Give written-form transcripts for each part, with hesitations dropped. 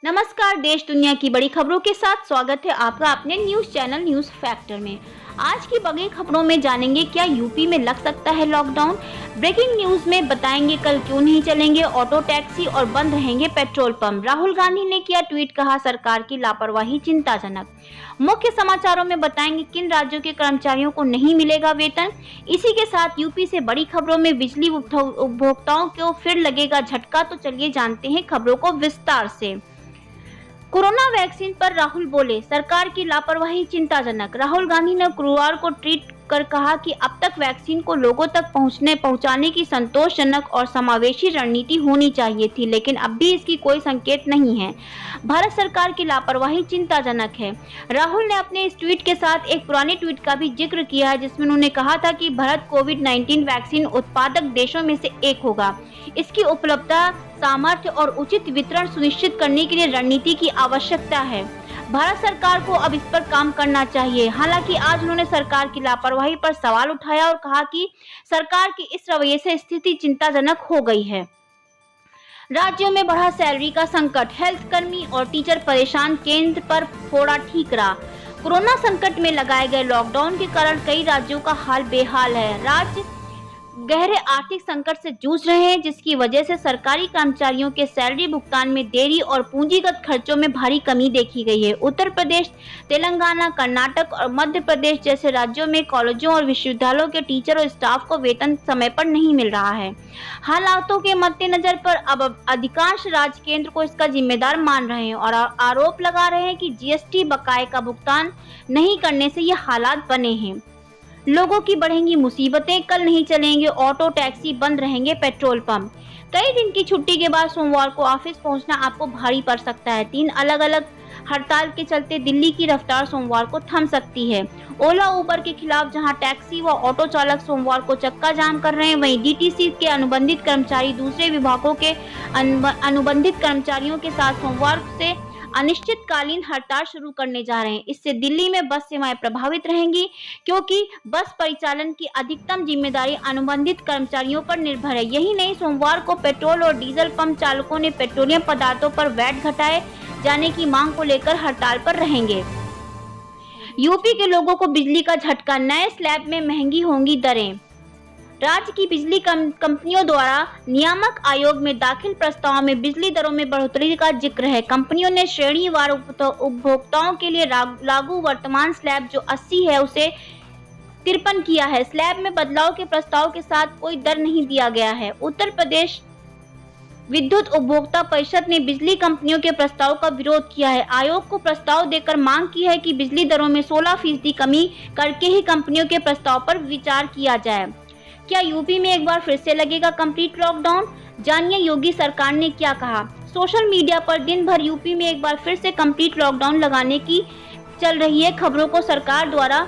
नमस्कार, देश दुनिया की बड़ी खबरों के साथ स्वागत है आपका अपने न्यूज चैनल न्यूज फैक्टर में। आज की बड़ी खबरों में जानेंगे क्या यूपी में लग सकता है लॉकडाउन। ब्रेकिंग न्यूज में बताएंगे कल क्यों नहीं चलेंगे ऑटो टैक्सी और बंद रहेंगे पेट्रोल पंप। राहुल गांधी ने किया ट्वीट, कहा सरकार की लापरवाही चिंताजनक। मुख्य समाचारों में बताएंगे किन राज्यों के कर्मचारियों को नहीं मिलेगा वेतन। इसी के साथ यूपी से बड़ी खबरों में बिजली उपभोक्ताओं को फिर लगेगा झटका। तो चलिए जानते हैं खबरों को विस्तार से। कोरोना वैक्सीन पर राहुल बोले, सरकार की लापरवाही चिंताजनक। राहुल गांधी ने गुरुवार को ट्वीट कर कहा कि अब तक वैक्सीन को लोगों तक पहुंचाने की संतोषजनक और समावेशी रणनीति होनी चाहिए थी, लेकिन अब भी इसकी कोई संकेत नहीं है। भारत सरकार की लापरवाही चिंताजनक है। राहुल ने अपने इस ट्वीट के साथ एक पुराने ट्वीट का भी जिक्र किया है, जिसमें उन्होंने कहा था कि भारत कोविड-19 वैक्सीन उत्पादक देशों में से एक होगा। इसकी उपलब्धता, सामर्थ्य और उचित वितरण सुनिश्चित करने के लिए रणनीति की आवश्यकता है। भारत सरकार को अब इस पर काम करना चाहिए। हालांकि आज उन्होंने सरकार की लापरवाही पर सवाल उठाया और कहा कि सरकार के इस रवैये से स्थिति चिंताजनक हो गई है। राज्यों में बढ़ा सैलरी का संकट, हेल्थ कर्मी और टीचर परेशान, केंद्र पर फोड़ा ठीकरा। कोरोना संकट में लगाए गए लॉकडाउन के कारण कई राज्यों का हाल बेहाल है। राज्य गहरे आर्थिक संकट से जूझ रहे हैं, जिसकी वजह से सरकारी कर्मचारियों के सैलरी भुगतान में देरी और पूंजीगत खर्चों में भारी कमी देखी गई है। उत्तर प्रदेश, तेलंगाना, कर्नाटक और मध्य प्रदेश जैसे राज्यों में कॉलेजों और विश्वविद्यालयों के टीचर और स्टाफ को वेतन समय पर नहीं मिल रहा है। हालातों के मद्देनजर पर अब अधिकांश राज्य केंद्र को इसका जिम्मेदार मान रहे हैं और आरोप लगा रहे हैं कि जीएसटी बकाये का भुगतान नहीं करने से ये हालात बने हैं। लोगों की बढ़ेंगी मुसीबतें, कल नहीं चलेंगे ऑटो टैक्सी, बंद रहेंगे पेट्रोल पंप। कई दिन की छुट्टी के बाद सोमवार को ऑफिस पहुंचना आपको भारी पड़ सकता है। 3 अलग अलग हड़ताल के चलते दिल्ली की रफ्तार सोमवार को थम सकती है। ओला उबर के खिलाफ जहां टैक्सी व ऑटो चालक सोमवार को चक्का जाम कर रहे हैं, वहीं डीटीसी के अनुबंधित कर्मचारी दूसरे विभागों के अनुबंधित कर्मचारियों के साथ सोमवार से अनिश्चितकालीन हड़ताल शुरू करने जा रहे हैं। इससे दिल्ली में बस सेवाएं प्रभावित रहेंगी, क्योंकि बस परिचालन की अधिकतम जिम्मेदारी अनुबंधित कर्मचारियों पर निर्भर है। यही नहीं, सोमवार को पेट्रोल और डीजल पंप चालकों ने पेट्रोलियम पदार्थों पर वैट घटाए जाने की मांग को लेकर हड़ताल पर रहेंगे। यूपी के लोगों को बिजली का झटका, नए स्लैब में महंगी होंगी दरें। राज्य की बिजली कंपनियों द्वारा नियामक आयोग में दाखिल प्रस्ताव में बिजली दरों में बढ़ोतरी का जिक्र है। कंपनियों ने श्रेणीवार उपभोक्ताओं के लिए लागू वर्तमान स्लैब जो 80 है उसे 53 किया है। स्लैब में बदलाव के प्रस्ताव के साथ कोई दर नहीं दिया गया है। उत्तर प्रदेश विद्युत उपभोक्ता परिषद ने बिजली कंपनियों के प्रस्ताव का विरोध किया है। आयोग को प्रस्ताव देकर मांग की है कि बिजली दरों में 16% कमी करके ही कंपनियों के प्रस्ताव पर विचार किया जाए। क्या यूपी में एक बार फिर से लगेगा कंप्लीट लॉकडाउन? जानिए योगी सरकार ने क्या कहा। सोशल मीडिया पर दिन भर यूपी में एक बार फिर से कंप्लीट लॉकडाउन लगाने की चल रही है खबरों को सरकार द्वारा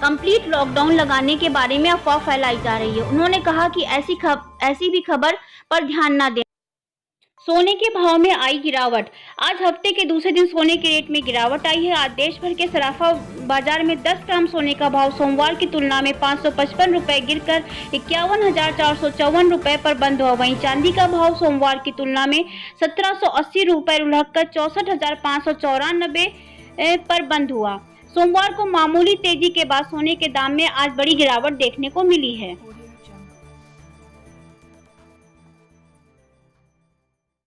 कंप्लीट लॉकडाउन लगाने के बारे में अफवाह फैलाई जा रही है। उन्होंने कहा कि ऐसी भी खबर पर ध्यान न दें। सोने के भाव में आई गिरावट, आज हफ्ते के दूसरे दिन सोने के रेट में गिरावट आई है। आज देश भर के सराफा बाजार में 10 ग्राम सोने का भाव सोमवार की तुलना में 555 रुपए गिरकर 51,454 रुपए पर बंद हुआ। वहीं चांदी का भाव सोमवार की तुलना में 1780 रुपए लुढ़ककर 64,594 पर बंद हुआ। सोमवार को मामूली तेजी के बाद सोने के दाम में आज बड़ी गिरावट देखने को मिली है।